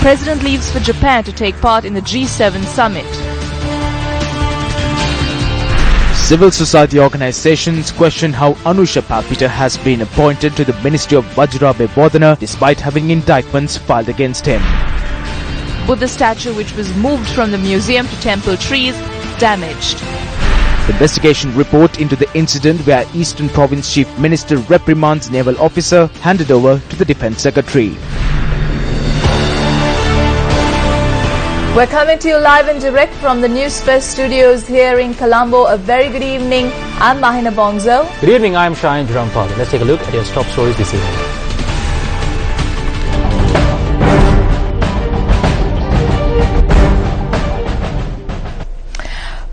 President leaves for Japan to take part in the G7 summit. Civil society organizations question how Palitha Palpitiya has been appointed to the Ministry of Vajrabe Bodhana despite having indictments filed against him. Buddha statue which was moved from the museum to temple trees damaged. Investigation report into the incident where Eastern Province Chief Minister reprimands naval officer handed over to the Defence Secretary. We're coming to you live and direct from the Newsfirst studios here in Colombo. A very good evening. I'm Mahina Bongzo. Good evening, I'm Shayan Jurampal. Let's take a look at your top stories this evening.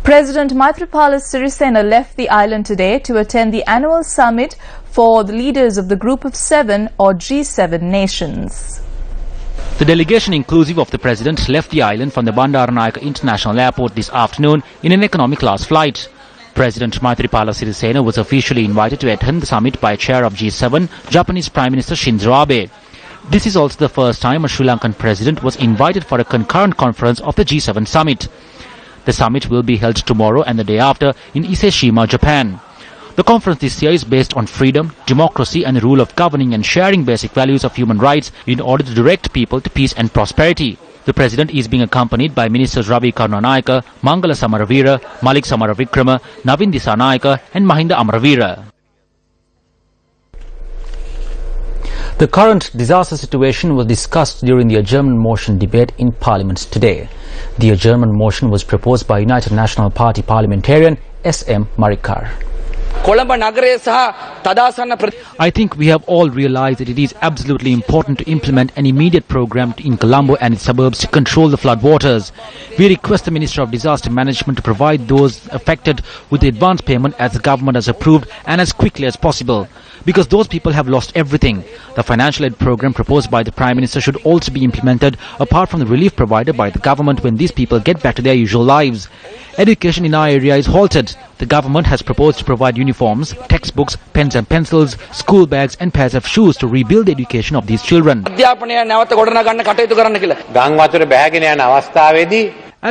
President Maithripala Sirisena left the island today to attend the annual summit for the leaders of the Group of Seven or G7 nations. The delegation inclusive of the President left the island from the Bandaranaike International Airport this afternoon in an economy class flight. President Maithripala Sirisena was officially invited to attend the summit by chair of G7, Japanese Prime Minister Shinzo Abe. This is also the first time a Sri Lankan president was invited for a concurrent conference of the G7 summit. The summit will be held tomorrow and the day after in Ise-shima, Japan. The conference this year is based on freedom, democracy and the rule of governing and sharing basic values of human rights in order to direct people to peace and prosperity. The President is being accompanied by Ministers Ravi Karunanaike, Mangala Samaravira, Malik Samaravikrama, Navin Disanaike and Mahinda Amaravira. The current disaster situation was discussed during the adjournment motion debate in Parliament today. The adjournment motion was proposed by United National Party parliamentarian S.M. Marikar. I think we have all realized that it is absolutely important to implement an immediate program in Colombo and its suburbs to control the flood waters. We request the Minister of Disaster Management to provide those affected with the advance payment as the government has approved and as quickly as possible. Because those people have lost everything. The financial aid program proposed by the Prime Minister should also be implemented apart from the relief provided by the government when these people get back to their usual lives. Education in our area is halted. The government has proposed to provide uniforms, textbooks, pens and pencils, school bags and pairs of shoes to rebuild the education of these children. At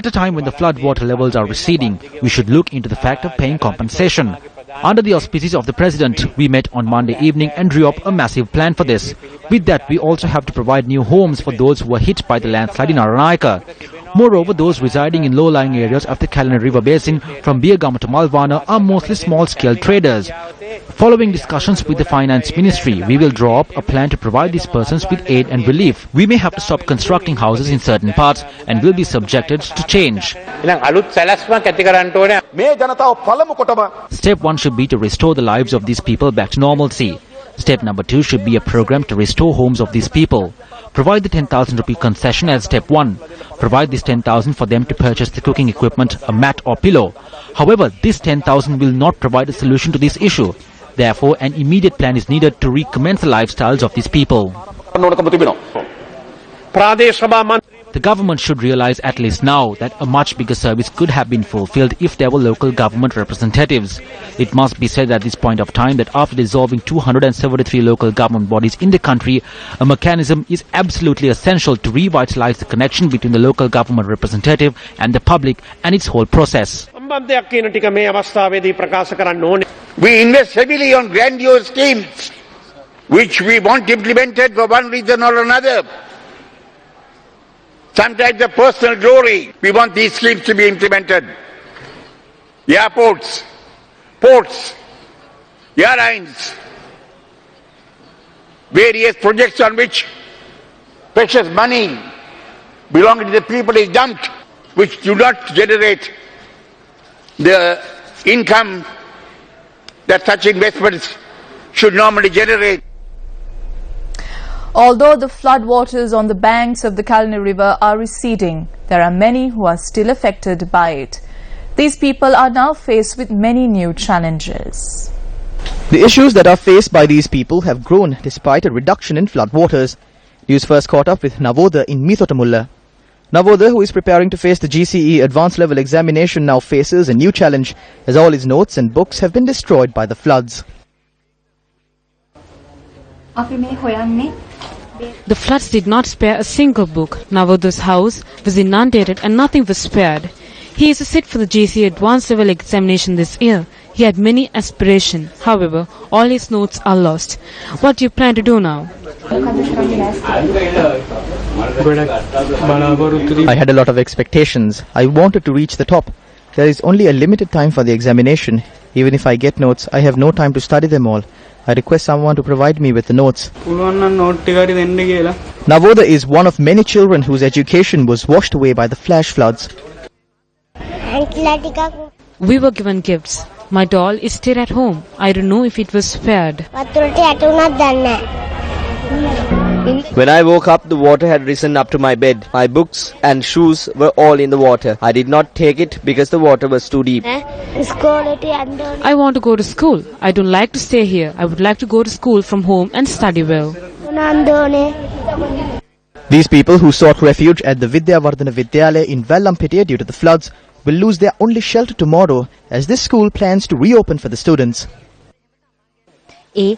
a time when the flood water levels are receding, we should look into the fact of paying compensation. Under the auspices of the President, we met on Monday evening and drew up a massive plan for this. With that, we also have to provide new homes for those who were hit by the landslide in Aranaika. Moreover, those residing in low-lying areas of the Kalani River Basin from Biyagama to Malvana are mostly small-scale traders. Following discussions with the Finance Ministry, we will draw up a plan to provide these persons with aid and relief. We may have to stop constructing houses in certain parts and will be subjected to change. Step 1 should be to restore the lives of these people back to normalcy. Step number 2 should be a program to restore homes of these people. Provide the 10,000 rupee concession as step 1. Provide this 10,000 for them to purchase the cooking equipment, a mat or pillow. However, this 10,000 will not provide a solution to this issue. Therefore, an immediate plan is needed to recommence the lifestyles of these people. The government should realize at least now that a much bigger service could have been fulfilled if there were local government representatives. It must be said at this point of time that after dissolving 273 local government bodies in the country, a mechanism is absolutely essential to revitalize the connection between the local government representative and the public and its whole process. We invest heavily on grandiose schemes which we want implemented for one reason or another. Sometimes the personal glory, we want these schemes to be implemented. Airports, ports, airlines, various projects on which precious money belonging to the people is dumped, which do not generate the income that such investments should normally generate. Although the flood waters on the banks of the Kalani River are receding, there are many who are still affected by it. These people are now faced with many new challenges. The issues that are faced by these people have grown despite a reduction in floodwaters. News First caught up with Navodha in Mithotamulla. Navodha, who is preparing to face the GCE advanced level examination, now faces a new challenge as all his notes and books have been destroyed by the floods. The floods did not spare a single book. Navodha's house was inundated and nothing was spared. He is to sit for the GCE advanced level examination this year. He had many aspirations. However, all his notes are lost. What do you plan to do now? I had a lot of expectations. I wanted to reach the top. There is only a limited time for the examination. Even if I get notes, I have no time to study them all. I request someone to provide me with the notes. Navodha is one of many children whose education was washed away by the flash floods. We were given gifts. My doll is still at home. I don't know if it was spared. When I woke up, the water had risen up to my bed. My books and shoes were all in the water. I did not take it because the water was too deep. I want to go to school. I don't like to stay here. I would like to go to school from home and study well. These people who sought refuge at the Vidyavardhana Vidyalaya in Vallampitiya due to the floods will lose their only shelter tomorrow as this school plans to reopen for the students. They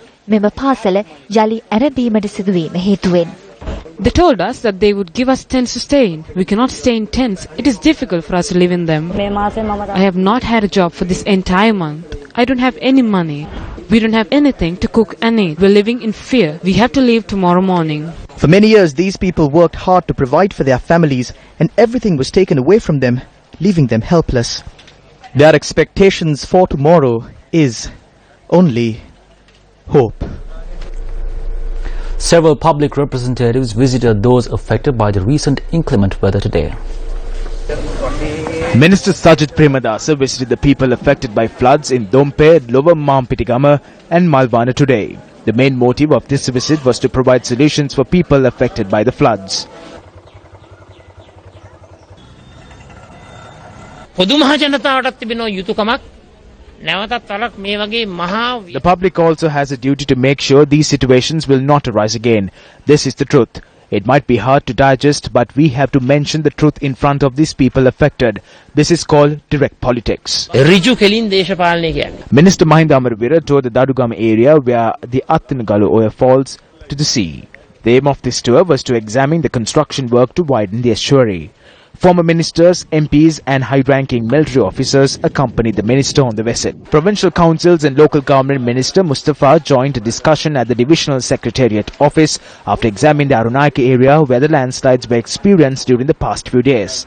told us that they would give us tents to stay in. We cannot stay in tents. It is difficult for us to live in them. I have not had a job for this entire month. I don't have any money. We don't have anything to cook and eat. We're living in fear. We have to leave tomorrow morning. For many years, these people worked hard to provide for their families, and everything was taken away from them, leaving them helpless. Their expectations for tomorrow is only hope. Several public representatives visited those affected by the recent inclement weather today. Minister Sajid Premadasa visited the people affected by floods in Dompe, Lower Mampitigama and Malvana today. The main motive of this visit was to provide solutions for people affected by the floods. The public also has a duty to make sure these situations will not arise again. This is the truth. It might be hard to digest, but we have to mention the truth in front of these people affected. This is called direct politics. Minister Mahinda Amarvira toured the Dadugama area where the Attanagalu oil falls to the sea. The aim of this tour was to examine the construction work to widen the estuary. Former ministers, MPs and high-ranking military officers accompanied the minister on the visit. Provincial councils and local government minister Mustafa joined a discussion at the divisional secretariat office after examining the Arunaka area where the landslides were experienced during the past few days.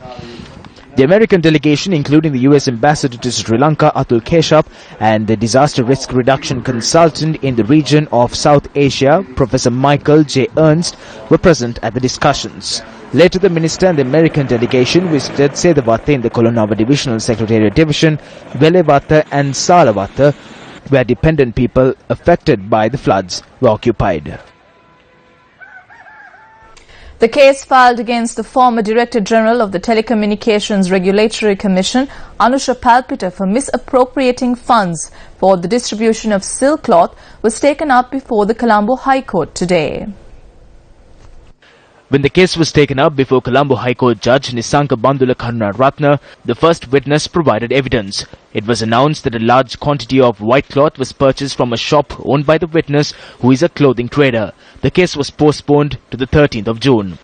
The American delegation, including the US ambassador to Sri Lanka, Atul Keshap, and the disaster risk reduction consultant in the region of South Asia, Professor Michael J. Ernst, were present at the discussions. Later, the minister and the American delegation visited Sedavata in the Kolonava Divisional Secretariat Division, Velevata and Salavata, where dependent people affected by the floods were occupied. The case filed against the former Director General of the Telecommunications Regulatory Commission, Anusha Palpitiya, for misappropriating funds for the distribution of silk cloth was taken up before the Colombo High Court today. When the case was taken up before Colombo High Court Judge Nisanka Bandula Karunaratna, the first witness provided evidence. It was announced that a large quantity of white cloth was purchased from a shop owned by the witness, who is a clothing trader. The case was postponed to the 13th of June.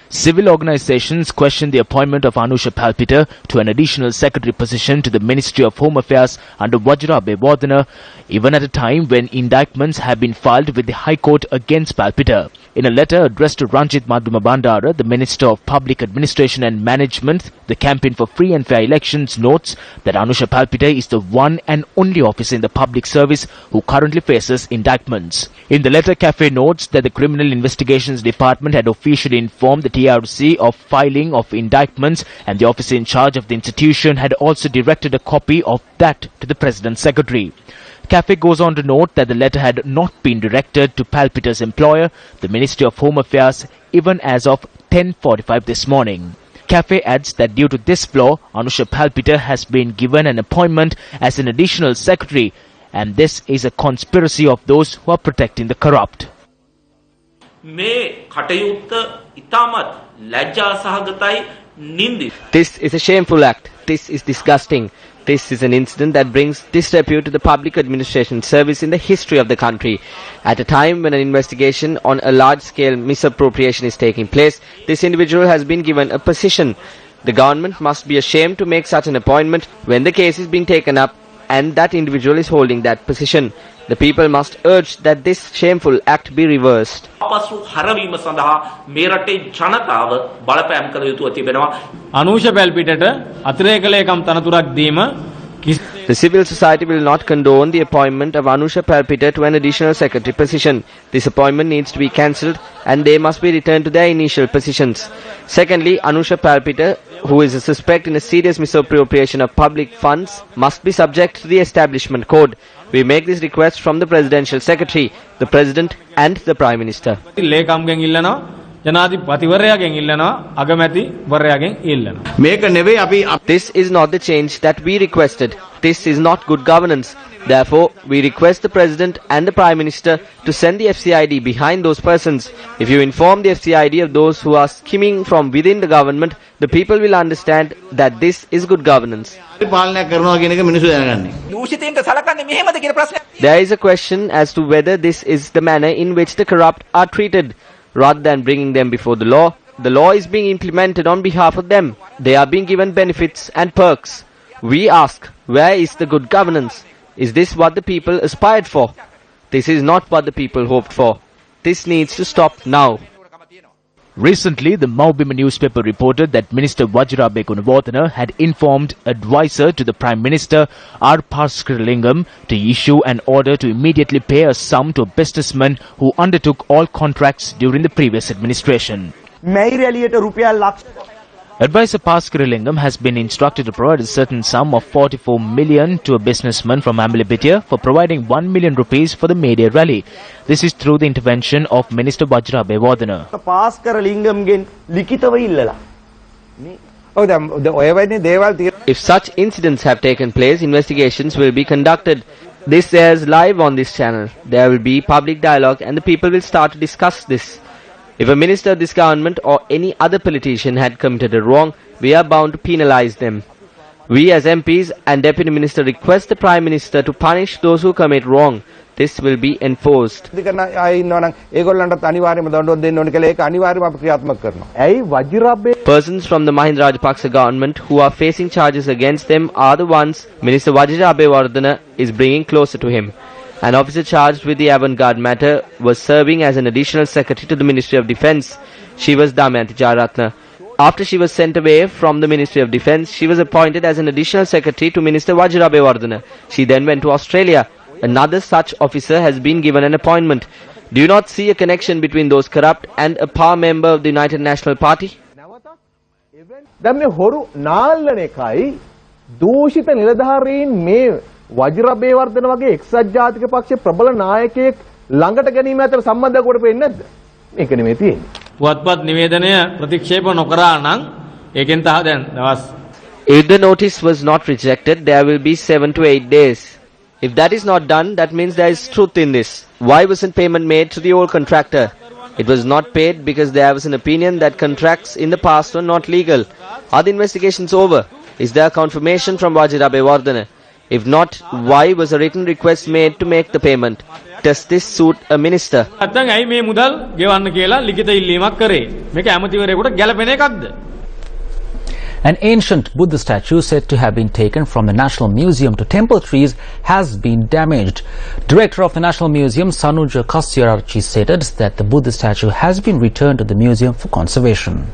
Civil organizations questioned the appointment of Anusha Palpitiya to an additional secretary position to the Ministry of Home Affairs under Vajrabe Wadana, even at a time when indictments have been filed with the High Court against Palpitiya. In a letter addressed to Ranjit Madhuma Bandara, the Minister of Public Administration and Management, the Campaign for Free and Fair Elections notes that Anusha Palpitiya is the one and only officer in the public service who currently faces indictments. In the letter, CAFE notes that the Criminal Investigations Department had officially informed the TRC of filing of indictments, and the officer in charge of the institution had also directed a copy of that to the President's Secretary. CAFE goes on to note that the letter had not been directed to Palpitiya's employer, the Ministry of Home Affairs, even as of 10:45 this morning. CAFE adds that due to this flaw, Anusha Palpitiya has been given an appointment as an additional secretary and this is a conspiracy of those who are protecting the corrupt. This is a shameful act. This is disgusting. This is an incident that brings disrepute to the public administration service in the history of the country. At a time when an investigation on a large-scale misappropriation is taking place, this individual has been given a position. The government must be ashamed to make such an appointment when the case is being taken up and that individual is holding that position. The people must urge that this shameful act be reversed. අනුෂ පැල්පිටට අතිරේක ලේකම් තනතුරක් දීම The civil society will not condone the appointment of Anusha Palpitiya to an additional secretary position. This appointment needs to be cancelled and they must be returned to their initial positions. Secondly, Anusha Palpitiya, who is a suspect in a serious misappropriation of public funds, must be subject to the establishment code. We make this request from the Presidential Secretary, the President and the Prime Minister. ලේකම්ගෙන් ඉල්ලනවා ජනාධිපතිවරයාගෙන් ඉල්ලනවා අගමැතිවරයාගෙන් ඉල්ලනවා මේක නෙවෙයි අපි This is not the change that we requested. This is not good governance. Therefore, we request the President and the Prime Minister to send the FCID behind those persons. If you inform the FCID of those who are skimming from within the government, the people will understand that this is good governance. පාලනය කරනවා කියන එක මිනිස්සු දැනගන්නේ. දූෂිතයින්ට සලකන්නේ මෙහෙමද කියන ප්‍රශ්නයක්. There is a question as to whether this is the manner in which the corrupt are treated. Rather than bringing them before the law is being implemented on behalf of them. They are being given benefits and perks. We ask, where is the good governance? Is this what the people aspired for? This is not what the people hoped for. This needs to stop now. Recently, the Maubima newspaper reported that Minister Vajrabe Gunawardena had informed advisor to the Prime Minister R. Paskaralingam to issue an order to immediately pay a sum to a businessman who undertook all contracts during the previous administration. Advisor Paskaralingam has been instructed to provide a certain sum of 44 million to a businessman from Ambalipitiya for providing 1 million rupees for the May Day rally. This is through the intervention of Minister Vajrabe Wadana. If such incidents have taken place, investigations will be conducted. This airs live on this channel. There will be public dialogue and the people will start to discuss this. If a minister of this government or any other politician had committed a wrong, we are bound to penalize them. We as MPs and Deputy Minister request the Prime Minister to punish those who commit wrong. This will be enforced. Persons from the Mahinda Rajapaksa government who are facing charges against them are the ones Minister Vajrabe Wadana is bringing closer to him. An officer charged with the avant-garde matter was serving as an additional secretary to the Ministry of Defence. She was Damayanti Jayaratna. After she was sent away from the Ministry of Defence, she was appointed as an additional secretary to Minister Vajrabe Wadana. She then went to Australia. Another such officer has been given an appointment. Do you not see a connection between those corrupt and a power member of the United National Party? වජිරබේ වර්ධන වගේ එක්සත් ජාතික පක්ෂයේ ප්‍රබල නායකයෙක් ළඟට ගැනීම අතර සම්බන්ධයක් කොට පේන්නේ නැද්ද? මේක නෙමෙයි තියෙන්නේ. පුවත්පත් නිවේදනය ප්‍රතික්ෂේප නොකරා නම් ඒකෙන් තහ දැන් දවස් If the notice was not rejected, there will be 7 to 8 days. If that is not done, that means there is truth in this. Why wasn't payment made to the old contractor? It was not paid because there was an opinion that contracts in the past were not legal. Are the investigations over? Is there confirmation from Vajrabe Wadana? If not, why was a written request made to make the payment? Does this suit a minister? නැත්නම් ඇයි මේ මුදල් ගෙවන්න කියලා ලිඛිත ඉල්ලීමක් කරේ? මේක ඇමතිවරයෙකුට ගැළපෙන එකක්ද? An ancient Buddha statue said to have been taken from the National Museum to temple trees has been damaged. Director of the National Museum, Sanuja Kastyararchi, stated that the Buddha statue has been returned to the museum for conservation.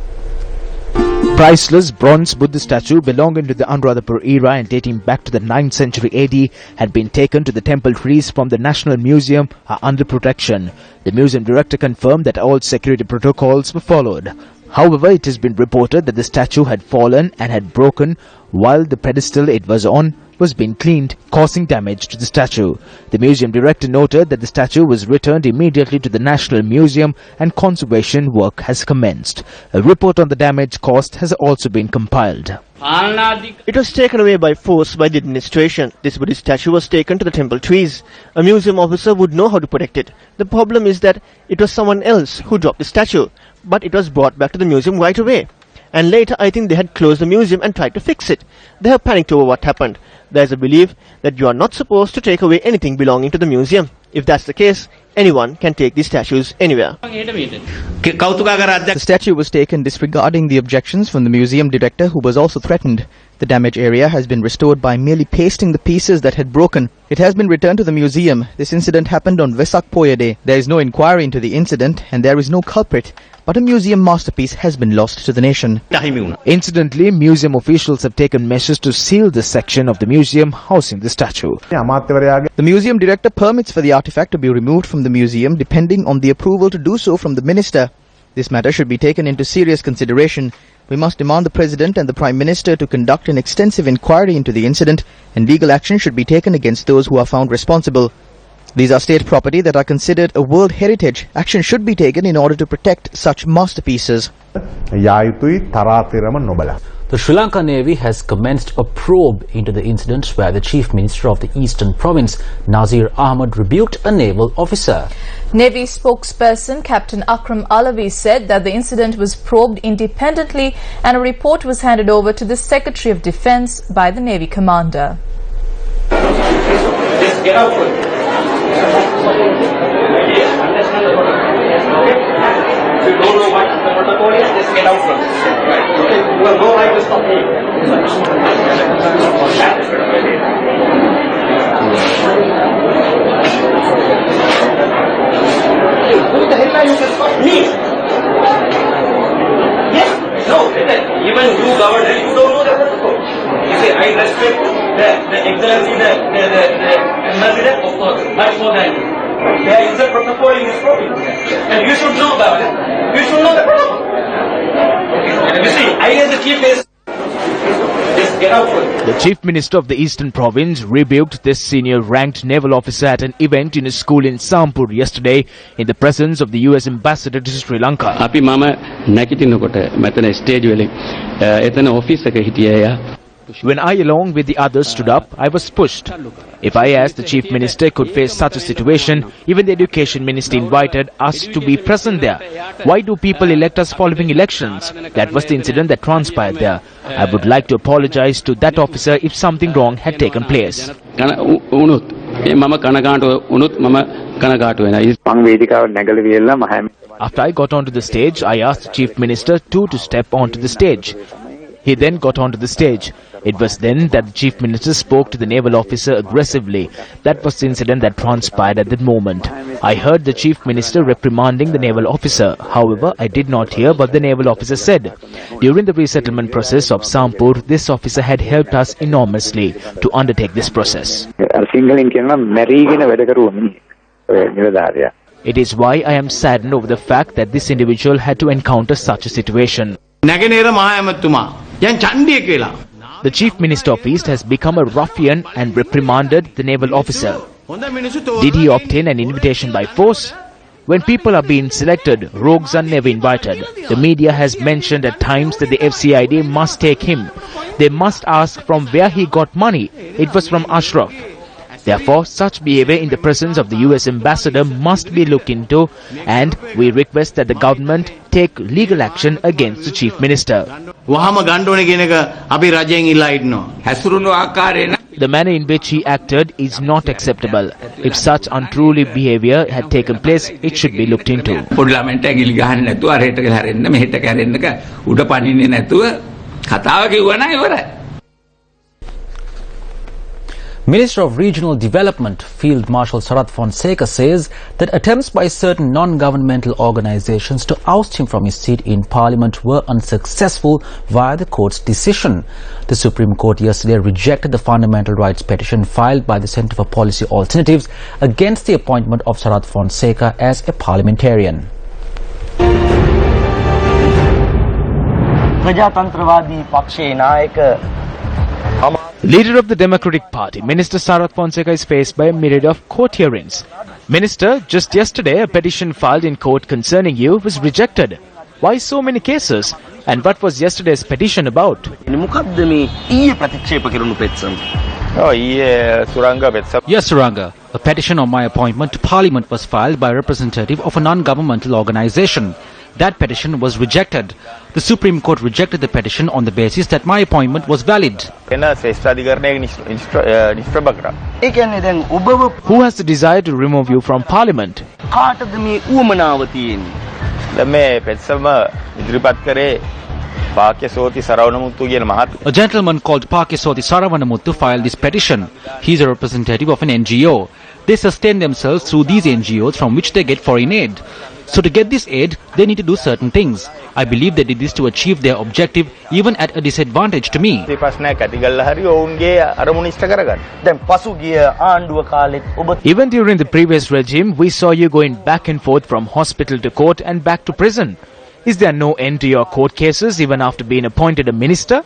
Priceless bronze Buddha statue belonging to the Anuradhapur era and dating back to the 9th century AD had been taken to the temple trees from the National Museum are under protection. The museum director confirmed that all security protocols were followed. However, it has been reported that the statue had fallen and had broken while the pedestal it was on was being cleaned, causing damage to the statue. The museum director noted that the statue was returned immediately to the National Museum and conservation work has commenced. A report on the damage caused has also been compiled. It was taken away by force by the administration. This Buddhist statue was taken to the temple trees. A museum officer would know how to protect it. The problem is that it was someone else who dropped the statue, but it was brought back to the museum right away. And later I think they had closed the museum and tried to fix it. They have panicked over what happened. There is a belief that you are not supposed to take away anything belonging to the museum. If that's the case, anyone can take these statues anywhere. The statue was taken disregarding the objections from the museum director, who was also threatened. The damaged area has been restored by merely pasting the pieces that had broken. It has been returned to the museum. This incident happened on Vesak Poya Day. There is no inquiry into the incident and there is no culprit, but a museum masterpiece has been lost to the nation. Incidentally, museum officials have taken measures to seal this section of the museum housing the statue. The museum director permits for the artifact to be removed from the museum depending on the approval to do so from the minister. This matter should be taken into serious consideration. We must demand the President and the Prime Minister to conduct an extensive inquiry into the incident, and legal action should be taken against those who are found responsible. These are state property that are considered a world heritage. Action should be taken in order to protect such masterpieces. The Sri Lanka Navy has commenced a probe into the incident where the Chief Minister of the Eastern Province, Nazir Ahmed, rebuked a naval officer. Navy spokesperson Captain Akram Alavi said that the incident was probed independently and a report was handed over to the Secretary of Defence by the Navy commander. Just get out. If you don't know what the protocol is, just get out from it. Right? Okay? You have no right to stop me. Who the hell are you to stop me? Yes? No. Even you, governor, you don't know the protocol. You say, I respect the excellency, the ambassador, of course, much more than you. There is a protocol in this province, and you should know about it. You should know the protocol. You see, I as the chief minister, just get out for it. The Chief Minister of the Eastern Province rebuked this senior-ranked naval officer at an event in a school in Sampur yesterday in the presence of the US Ambassador to Sri Lanka. අපි මම නැගිටිනකොට මෙතන stage වලින් එතන office එක හිටියා. When I along with the others stood up, I was pushed. If I as the Chief Minister could face such a situation, even the Education Minister invited us to be present there. Why do people elect us following elections? That was the incident that transpired there. I would like to apologize to that officer if something wrong had taken place. After I got onto the stage, I asked the Chief Minister to step onto the stage. He then got onto the stage. It was then that the Chief Minister spoke to the naval officer aggressively. That was the incident that transpired at that moment. I heard the Chief Minister reprimanding the naval officer. However, I did not hear what the naval officer said. During the resettlement process of Sampur, this officer had helped us enormously to undertake this process. It is why I am saddened over the fact that this individual had to encounter such a situation. The Chief Minister of East has become a ruffian and reprimanded the naval officer. Did he obtain an invitation by force? When people are being selected, rogues are never invited. The media has mentioned at times that the FCID must take him. They must ask from where he got money. It was from Ashraf. Therefore, such behavior in the presence of the US Ambassador must be looked into, and we request that the government take legal action against the Chief Minister. The manner in which he acted is not acceptable. If such untruly behavior had taken place, it should be looked into. Minister of Regional Development, Field Marshal Sarath Fonseka, says that attempts by certain non-governmental organizations to oust him from his seat in Parliament were unsuccessful via the court's decision. The Supreme Court yesterday rejected the fundamental rights petition filed by the Centre for Policy Alternatives against the appointment of Sarath Fonseka as a parliamentarian. ප්‍රජාතන්ත්‍රවාදී පක්ෂයේ නායක Leader of the Democratic Party, Minister Sarath Fonseka is faced by a myriad of court hearings. Minister, just yesterday a petition filed in court concerning you was rejected. Why so many cases? And what was yesterday's petition about? Yes, Suranga. A petition on my appointment to Parliament was filed by a representative of a non-governmental organization. That petition was rejected. The Supreme Court rejected the petition on the basis that my appointment was valid. Who has the desire to remove you from Parliament? A gentleman called Pakesoti Saravanamuttu filed this petition. He is a representative of an NGO. They sustain themselves through these NGOs from which they get foreign aid. So to get this aid, they need to do certain things. I believe they did this to achieve their objective even at a disadvantage to me. Even during the previous regime, we saw you going back and forth from hospital to court and back to prison. Is there no end to your court cases even after being appointed a minister?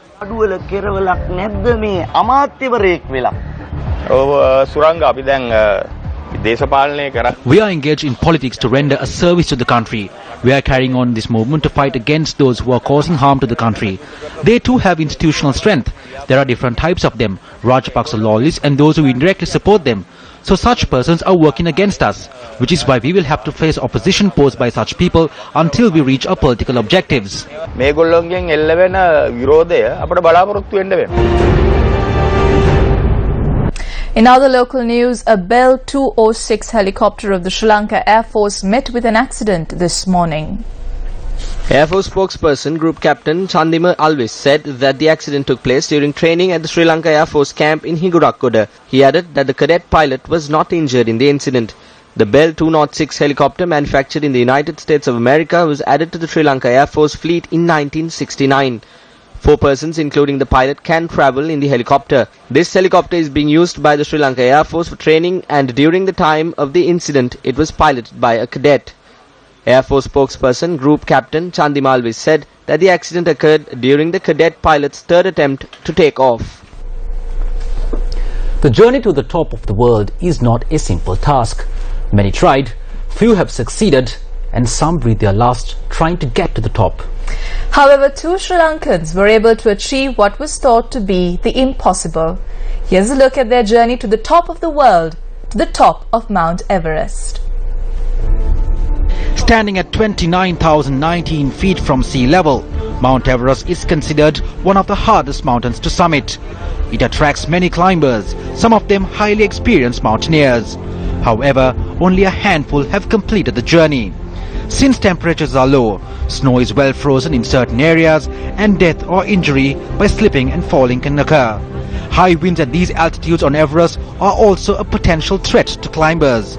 We are engaged in politics to render a service to the country. We are carrying on this movement to fight against those who are causing harm to the country. They too have institutional strength. There are different types of them, Rajapaksa loyalists and those who indirectly support them. So such persons are working against us, which is why we will have to face opposition posed by such people until we reach our political objectives. In other local news, a Bell 206 helicopter of the Sri Lanka Air Force met with an accident this morning. Air Force spokesperson Group Captain Chandima Alvis said that the accident took place during training at the Sri Lanka Air Force camp in Higurakkoda. He added that the cadet pilot was not injured in the incident. The Bell 206 helicopter, manufactured in the United States of America, was added to the Sri Lanka Air Force fleet in 1969. 4 persons, including the pilot, can travel in the helicopter. This helicopter is being used by the Sri Lanka Air Force for training, and during the time of the incident, it was piloted by a cadet. Air Force spokesperson Group Captain Chandima Alvis said that the accident occurred during the cadet pilot's third attempt to take off. The journey to the top of the world is not a simple task. Many tried, few have succeeded, and some breathed their last trying to get to the top. However, 2 Sri Lankans were able to achieve what was thought to be the impossible. Here's a look at their journey to the top of the world, to the top of Mount Everest. Standing at 29,019 feet from sea level, Mount Everest is considered one of the hardest mountains to summit. It attracts many climbers, some of them highly experienced mountaineers. However, only a handful have completed the journey. Since temperatures are low, snow is well frozen in certain areas, and death or injury by slipping and falling can occur. High winds at these altitudes on Everest are also a potential threat to climbers.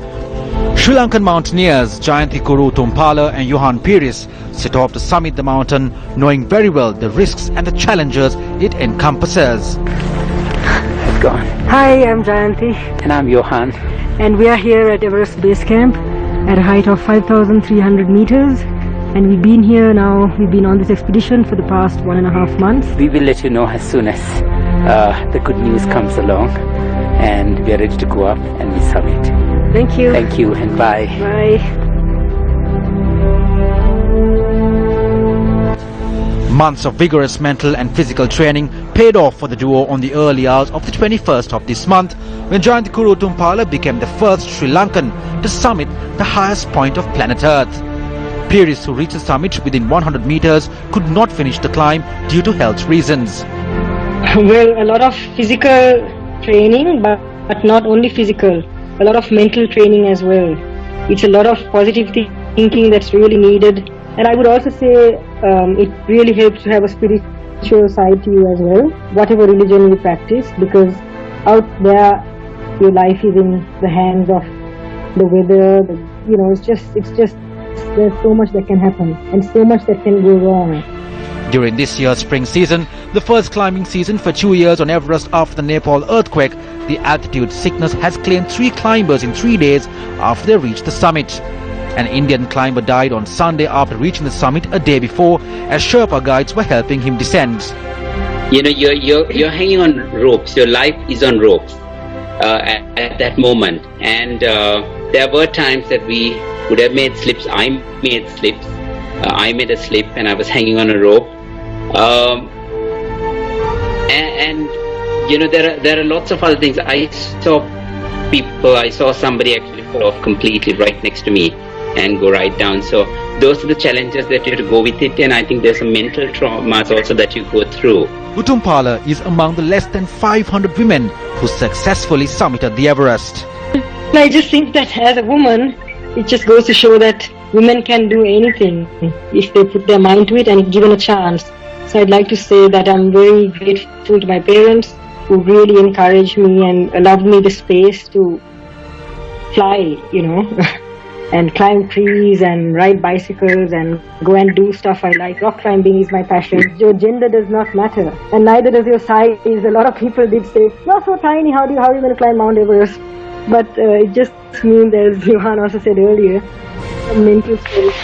Sri Lankan mountaineers Jayanti Kuru Tumpala and Johan Piris set off to summit the mountain, knowing very well the risks and the challenges it encompasses. Let's go on. Hi, I'm Jayanti. And I'm Johan. And we are here at Everest Base Camp at a height of 5,300 meters. And we've been here now, we've been on this expedition for the past 1.5 months. We will let you know as soon as the good news comes along. And we are ready to go up and we summit. Thank you. Thank you and bye. Bye. Months of vigorous mental and physical training paid off for the duo on the early hours of the 21st of this month, when Jayanti Kuru Tumpala became the first Sri Lankan to summit the highest point of planet Earth. Piris, who reached the summit within 100 meters, could not finish the climb due to health reasons. Well, a lot of physical training, but not only physical, a lot of mental training as well. It's a lot of positive thinking that's really needed. And I would also say it really helps to have a spiritual side to you as well, whatever religion you practice, because out there your life is in the hands of the weather, it's just there's so much that can happen and so much that can go wrong. During this year's spring season, the first climbing season for 2 years on Everest after the Nepal earthquake, the altitude sickness has claimed 3 climbers in 3 days after they reached the summit. An Indian climber died on Sunday after reaching the summit a day before, as Sherpa guides were helping him descend. you know, you're hanging on ropes. Your life is on ropes at that moment. And there were times that we would have made slips. I made slips. I made a slip and I was hanging on a rope. And you know, there are lots of other things. I saw somebody actually fall off completely right next to me and go right down. So those are the challenges that you have to go with it, and I think there's some mental traumas also that you go through. Utumpala is among the less than 500 women who successfully summited the Everest. I just think that as a woman, it just goes to show that women can do anything if they put their mind to it and if given a chance. So I'd like to say that I'm very grateful to my parents who really encouraged me and allowed me the space to fly, you know, and climb trees and ride bicycles and go and do stuff I like. Rock climbing is my passion. Your gender does not matter, and neither does your size. A lot of people did say, "You're so tiny, how are you going to climb Mount Everest?" But it just means, as Johan also said earlier, mental strength,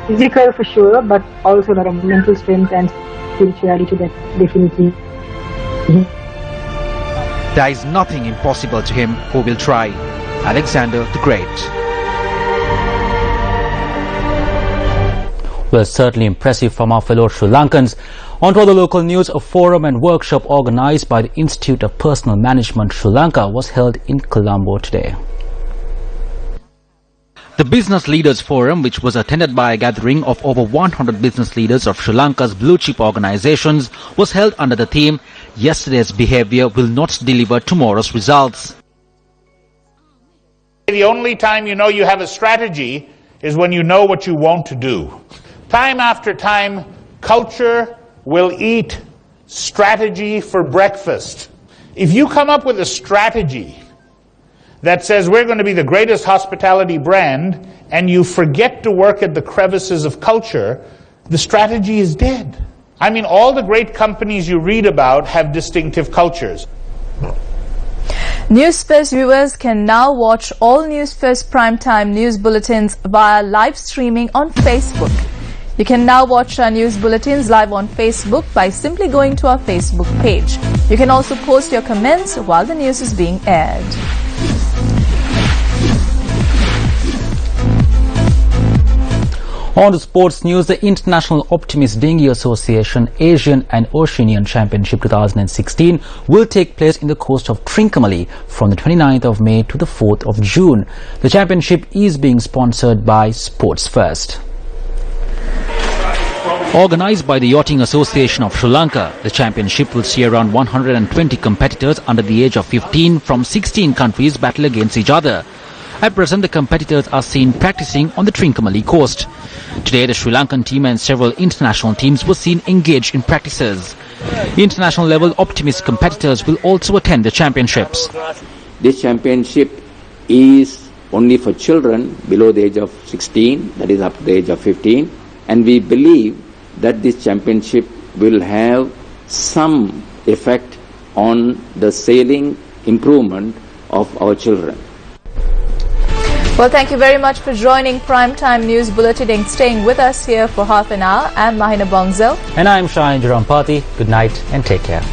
physical for sure, but also a lot of mental strength and spirituality that definitely. There is nothing impossible to him who will try. Alexander the Great. Well, certainly impressive from our fellow Sri Lankans. On to other local news, a forum and workshop organized by the Institute of Personal Management Sri Lanka was held in Colombo today. The Business Leaders Forum, which was attended by a gathering of over 100 business leaders of Sri Lanka's blue-chip organizations, was held under the theme, "Yesterday's behavior will not deliver tomorrow's results." The only time you know you have a strategy is when you know what you want to do. Time after time, culture will eat strategy for breakfast. If you come up with a strategy that says we're going to be the greatest hospitality brand and you forget to work at the crevices of culture, the strategy is dead. I mean, all the great companies you read about have distinctive cultures. Newsfirst viewers can now watch all Newsfirst primetime news bulletins via live streaming on Facebook. You can now watch our news bulletins live on Facebook by simply going to our Facebook page. You can also post your comments while the news is being aired. On to sports news, the International Optimist Dinghy Association Asian and Oceanian Championship 2016 will take place in the coast of Trincomalee from the 29th of May to the 4th of June. The championship is being sponsored by Sports First. Organized by the Yachting Association of Sri Lanka, the championship will see around 120 competitors under the age of 15 from 16 countries battle against each other. At present, the competitors are seen practicing on the Trincomalee coast. Today, the Sri Lankan team and several international teams were seen engaged in practices. International level optimist competitors will also attend the championships. This championship is only for children below the age of 16, that is up to the age of 15, and we believe that this championship will have some effect on the sailing improvement of our children. Well, thank you very much for joining Primetime News Bulletin and staying with us here for half an hour. I'm Mahina Bongzel. And I'm Shine Jarampati. Good night and take care.